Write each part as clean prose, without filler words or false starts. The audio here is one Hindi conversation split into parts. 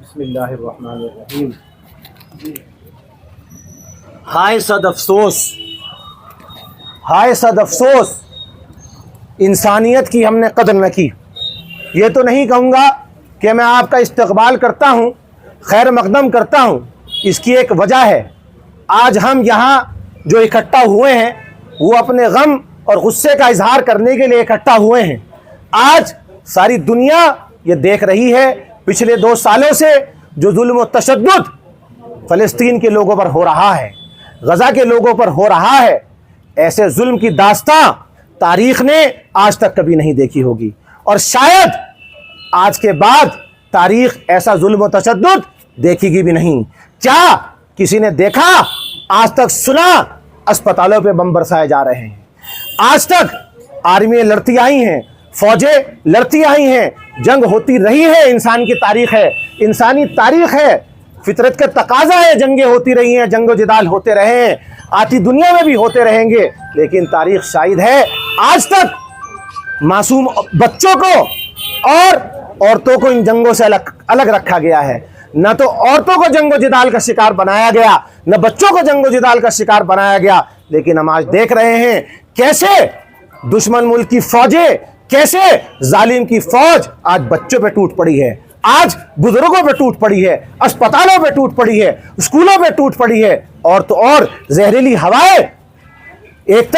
बिस्मिल्लाहिर्रहमानिर्रहीम। हाय सद अफसोस, हाय सद अफसोस, इंसानियत की हमने कदर न की। ये तो नहीं कहूँगा कि मैं आपका इस्तकबाल करता हूँ, खैर मकदम करता हूँ। इसकी एक वजह है, आज हम यहाँ जो इकट्ठा हुए हैं वो अपने गम और गुस्से का इजहार करने के लिए इकट्ठा हुए हैं। आज सारी दुनिया ये देख रही है पिछले 2 सालों से जो जुल्म और तशद्दुद फ़लस्तीन के लोगों पर हो रहा है, गज़ा के लोगों पर हो रहा है। ऐसे जुल्म की दास्तां तारीख़ ने आज तक कभी नहीं देखी होगी और शायद आज के बाद तारीख़ ऐसा जुल्म और तशद्दुद देखेगी भी नहीं। क्या किसी ने देखा, आज तक सुना अस्पतालों पे बम बरसाए जा रहे हैं? आज तक आर्मी लड़ती आई हैं, फौजें लड़ती आई हैं, जंग होती रही है। इंसान की तारीख है, इंसानी तारीख है, फितरत का तकाजा है। जंगें होती रही हैं, जंगो जिदाल होते रहे हैं, आती दुनिया में भी होते रहेंगे। लेकिन तारीख शाहिद है, आज तक मासूम बच्चों को और औरतों को इन जंगों से अलग रखा गया है। न तो औरतों को जंगो जिदाल का शिकार बनाया गया, न बच्चों को जंगो जिदाल का शिकार बनाया गया। लेकिन हम आज देख रहे हैं कैसे दुश्मन मुल्क की फौजें, कैसे जालिम की फौज आज बच्चों पे टूट पड़ी है, आज बुजुर्गों पे टूट पड़ी है, अस्पतालों पे टूट पड़ी है, स्कूलों पे टूट पड़ी है। और तो और जहरीली हवाएं, एक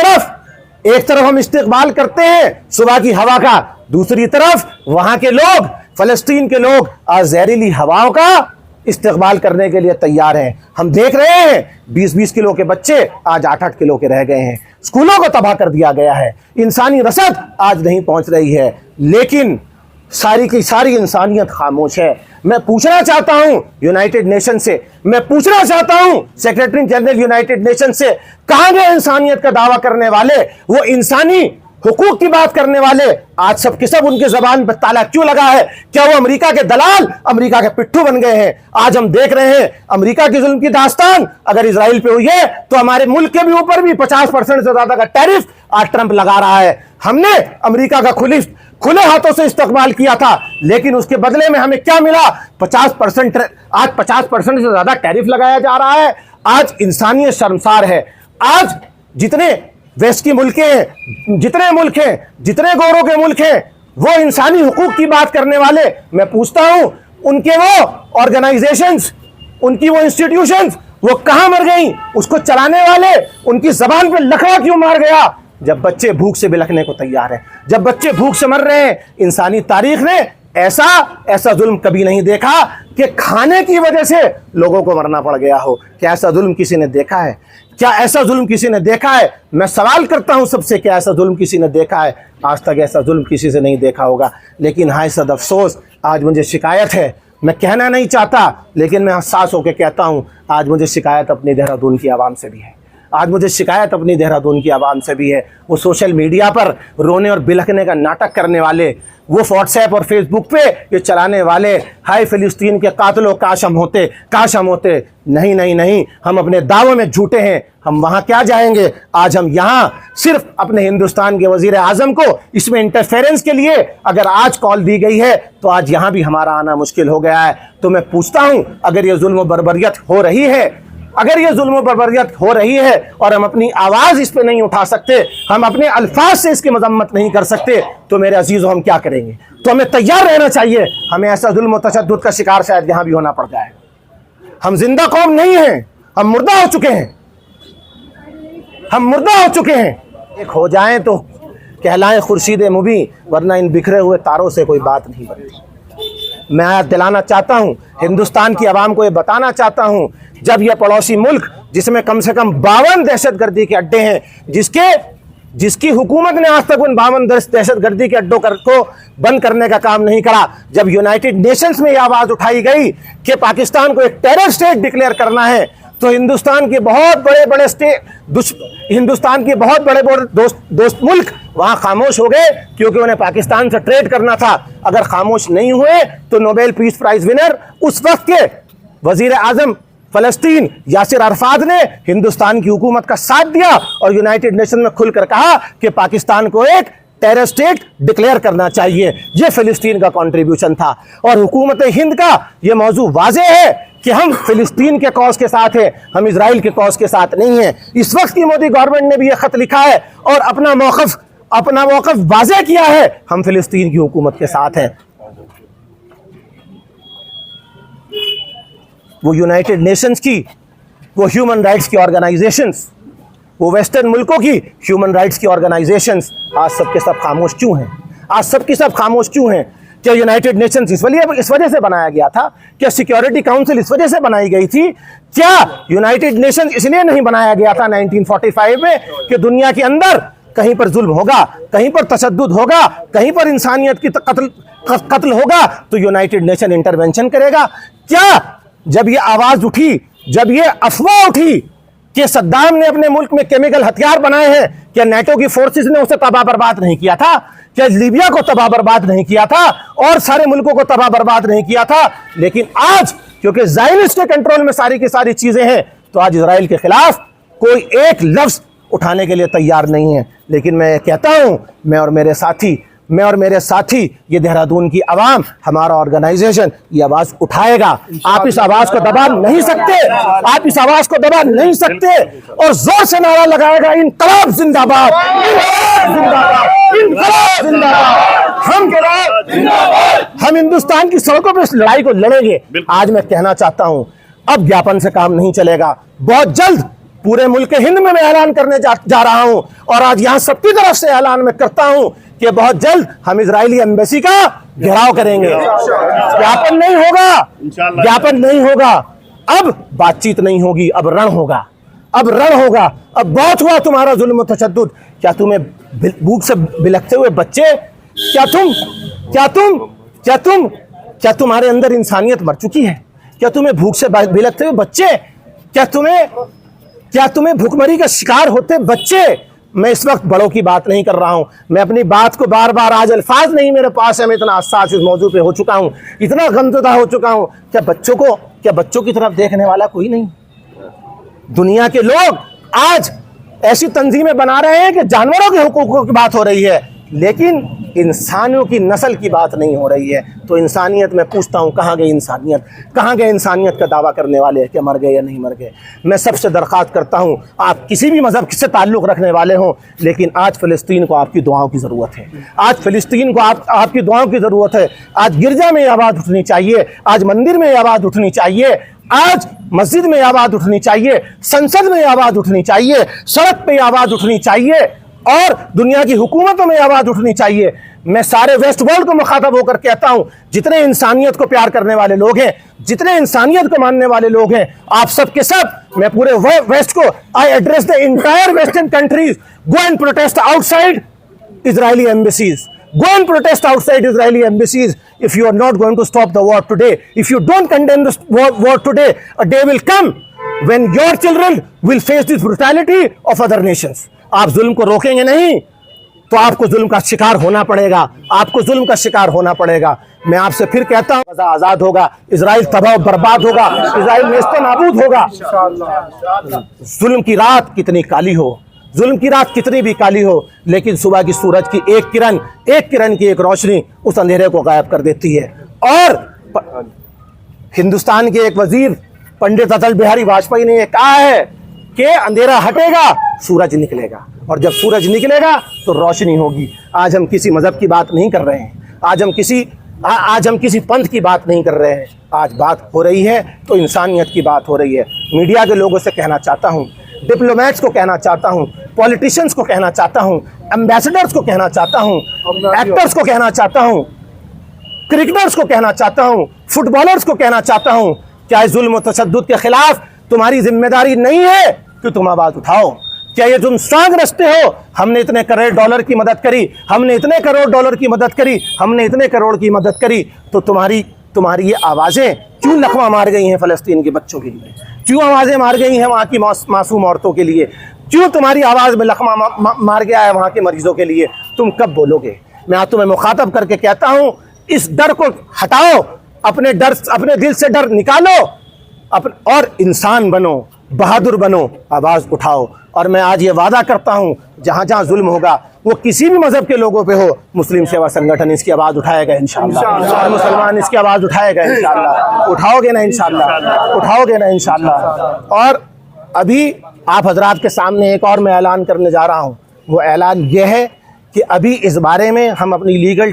तरफ हम इस्तेकबाल करते हैं सुबह की हवा का, दूसरी तरफ वहां के लोग, फलस्तीन के लोग आज जहरीली हवाओं का इस्तेकबाल करने के लिए तैयार हैं। हम देख रहे हैं 20-20 किलो के बच्चे आज 8-8 किलो के रह गए हैं। स्कूलों को तबाह कर दिया गया है, इंसानी रसद आज नहीं पहुंच रही है। लेकिन सारी की सारी इंसानियत खामोश है। मैं पूछना चाहता हूं यूनाइटेड नेशन से, मैं पूछना चाहता हूं सेक्रेटरी जनरल यूनाइटेड नेशन से, कहां गए इंसानियत का दावा करने वाले, वो इंसानी हुकूक की बात करने वाले? आज सब के सब उनके जबान पर ताला क्यों लगा है? क्या वो अमेरिका के दलाल, अमेरिका के पिट्ठू बन गए हैं? आज हम देख रहे हैं अमेरिका की जुल्म की दास्तान अगर इजराइल पे हुई है तो हमारे मुल्क के भी ऊपर भी 50% से ज्यादा का टैरिफ आज ट्रंप लगा रहा है। हमने अमेरिका का खुले हाथों से इस्तकबाल किया था, लेकिन उसके बदले में हमें क्या मिला? 50%, आज 50% से ज्यादा टैरिफ लगाया जा रहा है। आज इंसानियत शर्मसार है। आज जितने वेस्ट की मुल्क हैं, जितने मुल्क हैं, जितने गौरों के मुल्क हैं, वो इंसानी हुकूक की बात करने वाले, मैं पूछता हूं उनके वो ऑर्गेनाइजेशंस, उनकी वो इंस्टीट्यूशंस, वो कहां मर गई? उसको चलाने वाले, उनकी जबान पे लकड़ा क्यों मार गया? जब बच्चे भूख से बिलखने को तैयार हैं, जब बच्चे भूख से मर रहे हैं। इंसानी तारीख ने ऐसा जुल्म कभी नहीं देखा कि खाने की वजह से लोगों को मरना पड़ गया हो। क्या ऐसा जुल्म किसी ने देखा है? क्या ऐसा जुल्म किसी ने देखा है? मैं सवाल करता हूं सबसे, क्या ऐसा जुल्म किसी ने देखा है? आज तक ऐसा जुल्म किसी से नहीं देखा होगा। लेकिन हाय सद अफसोस, आज मुझे शिकायत है। मैं कहना नहीं चाहता, लेकिन मैं हसास होकर कहता हूं, आज मुझे शिकायत अपनी देहरादून की आवाम से भी है। आज मुझे शिकायत अपनी देहरादून की आवाम से भी है। वो सोशल मीडिया पर रोने और बिलखने का नाटक करने वाले, वो व्हाट्सएप और फेसबुक पे ये चलाने वाले, हाय फिलिस्तीन के कातलों काश हम होते, काश हम होते। नहीं नहीं नहीं, हम अपने दावों में झूठे हैं। हम वहाँ क्या जाएंगे? आज हम यहाँ सिर्फ अपने हिंदुस्तान के वजीर आजम को इसमें इंटरफेरेंस के लिए अगर आज कॉल दी गई है तो आज यहाँ भी हमारा आना मुश्किल हो गया है। तो मैं पूछता हूँ, अगर ये जुल्म बर्बरियत हो रही है, अगर ये जुल्म बर्बरियत हो रही है और हम अपनी आवाज़ इस पे नहीं उठा सकते, हम अपने अल्फाज से इसकी मजम्मत नहीं कर सकते, तो मेरे अजीज़ों हम क्या करेंगे? तो हमें तैयार रहना चाहिए। हमें ऐसा जुल्म और तशद्दुद का शिकार शायद यहाँ भी होना पड़ जाए। हम जिंदा कौम नहीं हैं, हम मुर्दा हो चुके हैं, हम मुर्दा हो चुके हैं। एक हो जाएं तो कहलाएं खुर्शीद मुबीन, वरना इन बिखरे हुए तारों से कोई बात नहीं बनती। मैं याद दिलाना चाहता हूं, हिंदुस्तान की आवाम को ये बताना चाहता हूं, जब यह पड़ोसी मुल्क जिसमें कम से कम 52 दहशतगर्दी के अड्डे हैं, जिसकी हुकूमत ने आज तक उन 52 दहशतगर्दी के अड्डों को बंद करने का काम नहीं करा, जब यूनाइटेड नेशंस में यह आवाज़ उठाई गई कि पाकिस्तान को एक टेरर स्टेट डिक्लेयर करना है, तो हिंदुस्तान के बहुत बड़े दोस्त मुल्क वहाँ खामोश हो गए, क्योंकि उन्हें पाकिस्तान से ट्रेड करना था। अगर खामोश नहीं हुए तो नोबेल पीस प्राइज विनर उस वक्त के वजीर आजम फलस्तीन यासिर अरफात ने हिंदुस्तान की हुकूमत का साथ दिया और यूनाइटेड नेशन में खुलकर कहा कि पाकिस्तान को एक टेरर स्टेट डिक्लेयर करना चाहिए। ये फिलिस्तीन का कंट्रीब्यूशन था। और हुकूमत हिंद का ये मौजू वाजे है कि हम फिलिस्तीन के कॉज के साथ हैं, हम इजराइल के कॉज के साथ नहीं हैं। इस वक्त की मोदी गवर्नमेंट ने भी ये खत लिखा है और अपना मौक़िफ़ वाजे किया है, हम फिलिस्तीन की हुकूमत के साथ हैं। वो यूनाइटेड नेशंस की, वो ह्यूमन राइट्स की ऑर्गेनाइजेशंस, वो वेस्टर्न मुल्कों की ह्यूमन राइट्स की ऑर्गेनाइजेशंस आज सब के सब खामोश क्यों हैं? आज सब की सब खामोश क्यों हैं? क्या यूनाइटेड नेशंस इस वजह से बनाया गया था? क्या सिक्योरिटी काउंसिल इस वजह से बनाई गई थी? क्या यूनाइटेड नेशंस इसलिए नहीं बनाया गया था 1945 में कि दुनिया के अंदर कहीं पर जुल्म होगा, कहीं पर तशद्दुद होगा, कहीं पर इंसानियत की कत्ल होगा तो यूनाइटेड नेशन इंटरवेंशन करेगा? क्या जब ये आवाज उठी, जब ये अफवाह उठी कि सद्दाम ने अपने मुल्क में केमिकल हथियार बनाए हैं, क्या नेटो की फोर्सेस ने उसे तबाह बर्बाद नहीं किया था? क्या लीबिया को तबाह बर्बाद नहीं किया था और सारे मुल्कों को तबाह बर्बाद नहीं किया था? लेकिन आज क्योंकि ज़ायनिस्ट के कंट्रोल में सारी की सारी चीजें हैं तो आज इजराइल के खिलाफ कोई एक लफ्ज उठाने के लिए तैयार नहीं है। लेकिन मैं कहता हूं, मैं और मेरे साथी ये देहरादून की आवाम, हमारा ऑर्गेनाइजेशन ये आवाज उठाएगा। आप इस आवाज को दबा नहीं सकते, आप इस आवाज को दबा नहीं सकते और जोर से नारा लगाएगा, इनकलाब जिंदाबाद, इनकलाब जिंदाबाद। हम हिंदुस्तान की सड़कों पर इस लड़ाई को लड़ेंगे। आज मैं कहना चाहता हूं, अब ज्ञापन से काम नहीं चलेगा। बहुत जल्द पूरे मुल्क हिंद में मैं ऐलान करने जा रहा हूं और आज यहां सबकी तरफ से ऐलान मैं करता हूं कि बहुत जल्द हम इजरायली एम्बेसी का घेराव करेंगे। ज्ञापन नहीं होगा, ज्ञापन नहीं होगा, अब बातचीत नहीं होगी, अब रण होगा, अब रण होगा। अब बहुत हुआ तुम्हारा जुल्म और तशद्दुद। क्या तुम्हें भूख से बिलखते हुए बच्चे, क्या तुम्हारे अंदर इंसानियत मर चुकी है? क्या तुम्हें भूख से बिलखते हुए बच्चे, क्या तुम्हें भूखमरी का शिकार होते बच्चे? मैं इस वक्त बड़ों की बात नहीं कर रहा हूं, मैं अपनी बात को बार बार, आज अल्फाज नहीं मेरे पास है, मैं इतना हसास इस मौजू पे हो चुका हूं, इतना गमज़दा हो चुका हूं। क्या बच्चों की तरफ देखने वाला कोई नहीं? दुनिया के लोग आज ऐसी तंजीमें बना रहे हैं कि जानवरों के हुकूकों की बात हो रही है, लेकिन इंसानों की नस्ल की बात नहीं हो रही है। तो इंसानियत, मैं पूछता हूँ, कहाँ गई इंसानियत? कहाँ गए इंसानियत का दावा करने वाले कि मर गए या नहीं मर गए? मैं सबसे दरख्वास्त करता हूँ, आप किसी भी मजहब से ताल्लुक़ रखने वाले हों, लेकिन आज फ़लस्तीन को आपकी दुआओं की ज़रूरत है। आज फ़लस्तीन को आपकी दुआओं की ज़रूरत है। आज गिरजा में आवाज़ उठनी चाहिए, आज मंदिर में आवाज़ उठनी चाहिए, आज मस्जिद में आवाज़ उठनी चाहिए, संसद में आवाज़ उठनी चाहिए, सड़क पे आवाज़ उठनी चाहिए और दुनिया की हुकूमतों में आवाज़ उठनी चाहिए। मैं सारे वेस्ट वर्ल्ड को मुखातब होकर कहता हूं, जितने इंसानियत को प्यार करने वाले लोग हैं, जितने इंसानियत को मानने वाले लोग हैं, आप सब के सब, मैं पूरे वेस्ट को, I address the entire western countries, go and protest outside Israeli embassies, go and protest outside Israeli embassies if you are not going to stop the war today. If you don't condemn this war today, a day will come when your children will face this brutality of other nations. आप जुल्म को रोकेंगे नहीं तो आपको जुल्म का शिकार होना पड़ेगा, आपको जुल्म का शिकार होना पड़ेगा। मैं आपसे फिर कहता हूँ, गजा आजाद होगा, इजराइल तबाह बर्बाद होगा, इजराइल नेस्तनाबूद होगा। जुल्म की रात कितनी काली हो, जुल्म की रात कितनी भी काली हो, लेकिन सुबह की सूरज की एक किरण की एक रोशनी उस अंधेरे को गायब कर देती है। और हिंदुस्तान के एक वजीर पंडित अटल बिहारी वाजपेयी ने यह कहा है कि अंधेरा हटेगा, सूरज निकलेगा, और जब सूरज निकलेगा तो रोशनी होगी। आज हम किसी मजहब की बात नहीं कर रहे हैं, आज हम किसी पंथ की बात नहीं कर रहे हैं, आज बात हो रही है तो इंसानियत की बात हो रही है। मीडिया के लोगों से कहना चाहता हूँ, डिप्लोमेट्स को कहना चाहता हूँ, पॉलिटिशियंस को कहना चाहता हूँ, एम्बेसडर्स को कहना चाहता हूँ, एक्टर्स को कहना चाहता हूँ, क्रिकेटर्स को कहना चाहता हूँ, फुटबॉलर्स को कहना चाहता हूँ, क्या इस जुल्म और तशद्दुद के खिलाफ तुम्हारी जिम्मेदारी नहीं है कि तुम आवाज़ उठाओ? क्या ये तुम सांग रचते हो, हमने इतने करोड़ डॉलर की मदद करी, हमने इतने करोड़ डॉलर की मदद करी, हमने इतने करोड़ की मदद करी, तो तुम्हारी ये आवाज़ें क्यों लकवा मार गई हैं फ़लस्तीन के बच्चों के लिए? क्यों आवाज़ें मार गई हैं वहाँ की मासूम औरतों के लिए? क्यों तुम्हारी आवाज़ में लकवा मार गया है वहाँ के मरीजों के लिए? तुम कब बोलोगे? मैं आज तुम्हें मुखातब करके कहता हूँ, इस डर को हटाओ, अपने दिल से डर निकालो और इंसान बनो, बहादुर बनो, आवाज़ उठाओ और मैं आज ये वादा करता हूँ, जहाँ जहाँ जुल्म होगा, वो किसी भी मजहब के लोगों पे हो, मुस्लिम सेवा संगठन इसकी आवाज़ उठाएगा इंशाअल्लाह। और मुसलमान इसकी आवाज़ उठाएगा इंशाअल्लाह। उठाओगे ना इंशाअल्लाह? उठाओगे ना इंशाअल्लाह? और अभी आप हजरात के सामने एक और मैं ऐलान करने जा रहा हूँ। वो ऐलान ये है कि अभी इस बारे में हम अपनी लीगल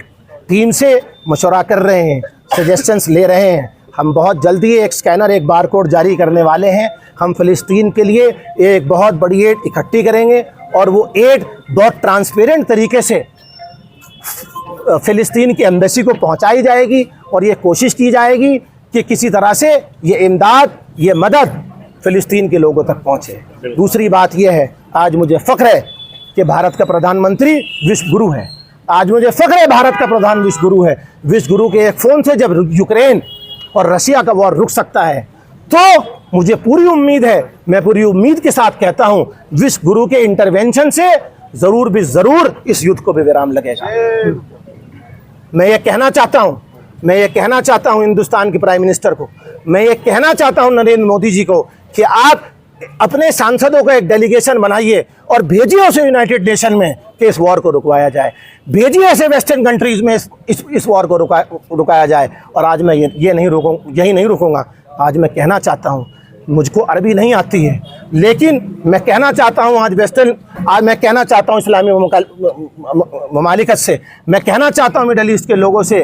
टीम से मशवरा कर रहे हैं, सजेशंस ले रहे हैं। हम बहुत जल्दी एक स्कैनर, एक बारकोड जारी करने वाले हैं। हम फ़लस्तीन के लिए एक बहुत बड़ी एड इकट्ठी करेंगे और वो एड बहुत ट्रांसपेरेंट तरीके से फ़लस्तीन की एम्बेसी को पहुंचाई जाएगी और ये कोशिश की जाएगी कि किसी तरह से ये इमदाद, ये मदद फ़लस्तीन के लोगों तक पहुंचे। दूसरी बात यह है, आज मुझे फ़ख्र है कि भारत का प्रधानमंत्री विश्व गुरु है। आज मुझे फ़ख्र है भारत का प्रधान विश्व गुरु है। विश्व गुरु के एक फ़ोन से जब यूक्रेन और रशिया का वॉर रुक सकता है, तो मुझे पूरी उम्मीद है, मैं पूरी उम्मीद के साथ कहता हूं, विश्व गुरु के इंटरवेंशन से ज़रूर भी ज़रूर इस युद्ध को भी विराम लगेगा। मैं ये कहना चाहता हूं हिंदुस्तान के प्राइम मिनिस्टर को, मैं ये कहना चाहता हूं नरेंद्र मोदी जी को कि आप अपने सांसदों का एक डेलीगेशन बनाइए और भेजिए उसे यूनाइटेड नेशन में कि इस वॉर को रुकवाया जाए। भेजिए ऐसे वेस्टर्न कंट्रीज़ में इस वॉर को रुकाया जाए। और आज मैं यही नहीं रुकूंगा। आज मैं कहना चाहता हूँ, मुझको अरबी नहीं आती है, लेकिन मैं कहना चाहता हूँ आज मैं कहना चाहता हूँ इस्लामी ममालिकत से, मैं कहना चाहता हूँ मिडल ईस्ट के लोगों से,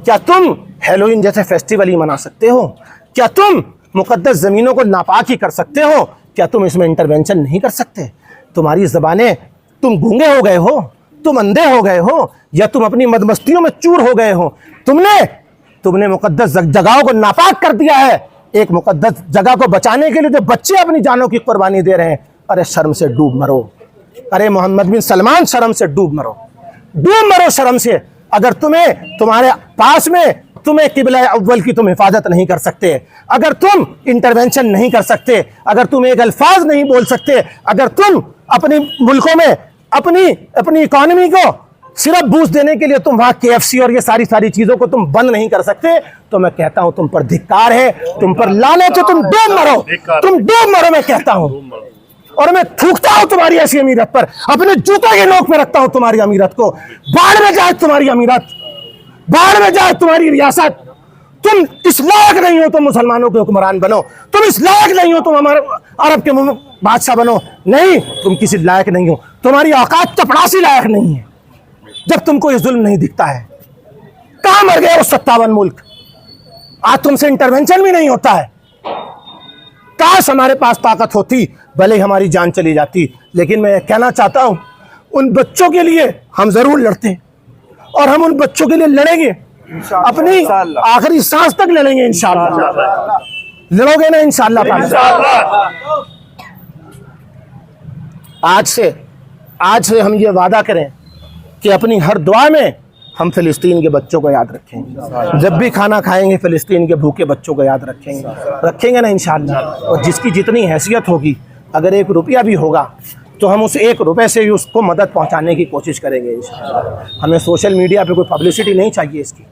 क्या तुम हैलोवीन जैसे फेस्टिवल ही मना सकते हो? क्या तुम मुक़द्दस ज़मीनों को नापाक ही कर सकते हो? क्या तुम इसमें इंटरवेंशन नहीं कर सकते? तुम्हारी ज़बानें, तुम गूंगे हो गए हो, तुम अंधे हो गए हो, या तुम अपनी मदमस्तियों में चूर हो गए हो? तुमने मुक़द्दस जगहों को नापाक कर दिया है। एक मुक़द्दस जगह को बचाने के लिए जो बच्चे अपनी जानों की कुर्बानी दे रहे हैं, अरे शर्म से डूब मरो। अरे मोहम्मद बिन सलमान, शर्म से डूब मरो शर्म से। अगर तुम्हारे पास में तुम्हें किबला अव्वल की तुम हिफाजत नहीं कर सकते, अगर तुम इंटरवेंशन नहीं कर सकते, अगर तुम एक अल्फाज नहीं बोल सकते, अगर तुम अपने मुल्कों में अपनी इकॉनमी को सिर्फ बूस्ट देने के लिए तुम वहाँ KFC और ये सारी चीज़ों को तुम बंद नहीं कर सकते, तो मैं कहता हूँ तुम पर धिक्कार है, तुम पर लानत है, तुम डूब मरो मैं कहता हूँ। और मैं थूकता हूँ तुम्हारी ऐसी अमीरत पर, अपने जूतों के नोक में रखता हूँ तुम्हारी अमीरत को। बाढ़ में जाए तुम्हारी अमीरत, बाढ़ में जाए तुम्हारी रियासत। तुम इस लायक नहीं हो तुम मुसलमानों के हुक्मरान बनो, तुम इस लायक नहीं हो तुम हमारे अरब के बादशाह बनो। नहीं, तुम किसी लायक नहीं हो, तुम्हारी औकात चपड़ासी लायक नहीं है। जब तुमको ये जुल्म नहीं दिखता है, कहां मर गए वो 57 मुल्क? आज तुमसे इंटरवेंशन भी नहीं होता है। काश हमारे पास ताकत होती, भले ही हमारी जान चली जाती, लेकिन मैं कहना चाहता हूं, उन बच्चों के लिए हम जरूर लड़ते हैं और हम उन बच्चों के लिए लड़ेंगे, अपनी आखिरी सांस तक लड़ेंगे इंशाअल्लाह। लड़ोगे ना इंशाअल्लाह? आज से हम ये वादा करें कि अपनी हर दुआ में हम फ़लस्तीन के बच्चों को याद रखेंगे। जब भी खाना खाएंगे फ़लस्तीन के भूखे बच्चों को याद रखेंगे ना इंशाअल्लाह। और जिसकी जितनी हैसियत होगी, अगर 1 रुपया भी होगा तो हम उस 1 रुपये से भी उसको मदद पहुंचाने की कोशिश करेंगे इंशाअल्लाह। हमें सोशल मीडिया पे कोई पब्लिसिटी नहीं चाहिए इसकी।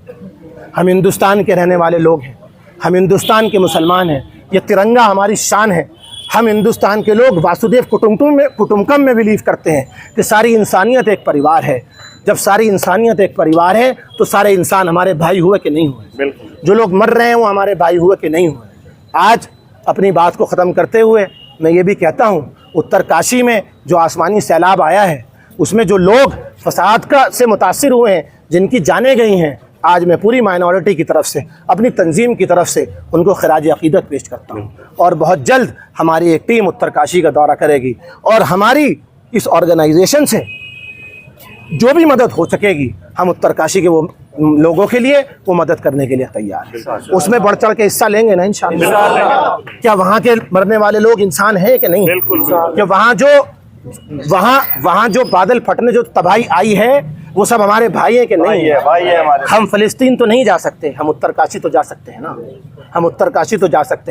हम हिंदुस्तान के रहने वाले लोग हैं, हम हिंदुस्तान के मुसलमान हैं, ये तिरंगा हमारी शान है। हम हिंदुस्तान के लोग वासुदेव कुटुंबकम में बिलीव करते हैं कि सारी इंसानियत एक परिवार है। जब सारी इंसानियत एक परिवार है तो सारे इंसान हमारे भाई हुए कि नहीं हुए? जो लोग मर रहे हैं वो हमारे भाई हुए कि नहीं हुए? आज अपनी बात को ख़त्म करते हुए मैं ये भी कहता हूँ, उत्तरकाशी में जो आसमानी सैलाब आया है, उसमें जो लोग फसाद से मुतासिर हुए हैं, जिनकी जानें गई हैं, आज मैं पूरी माइनॉरिटी की तरफ से, अपनी तंजीम की तरफ से उनको खराज अक़ीदत पेश करता हूँ। और बहुत जल्द हमारी एक टीम उत्तरकाशी का दौरा करेगी और हमारी इस ऑर्गेनाइजेशन से जो भी मदद हो सकेगी, हम उत्तरकाशी के वो लोगों के लिए वो मदद करने के लिए तैयार हैं। उसमें बढ़ चढ़ के हिस्सा लेंगे ना इंशाअल्लाह। क्या वहाँ के मरने वाले लोग इंसान हैं कि नहीं? क्या वहाँ जो बादल फटने, जो तबाही आई है, वो सब हमारे भाई हैं कि नहीं है? हम फ़लस्तीन तो नहीं जा सकते, हम उत्तरकाशी तो जा सकते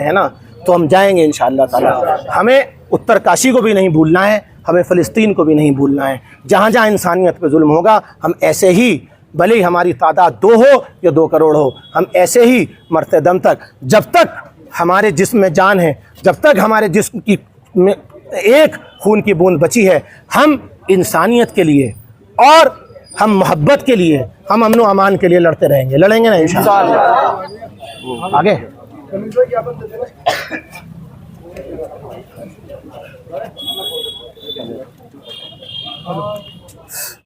हैं ना। तो हम जाएंगे इंशाअल्लाह ताला। हमें उत्तरकाशी को भी नहीं भूलना है, हमें फ़लस्तीन को भी नहीं भूलना है। जहाँ जहाँ इंसानियत पे जुल्म होगा, हम ऐसे ही, भले ही हमारी तादाद 2 हो या 2 करोड़ हो, हम ऐसे ही मरते दम तक, जब तक हमारे जिस्म में जान है, जब तक हमारे जिस्म की एक खून की बूंद बची है। हम इंसानियत के लिए और हम मोहब्बत के लिए, हम अमन व अमान के लिए लड़ते रहेंगे, लड़ेंगे ना इंशाअल्लाह। आगे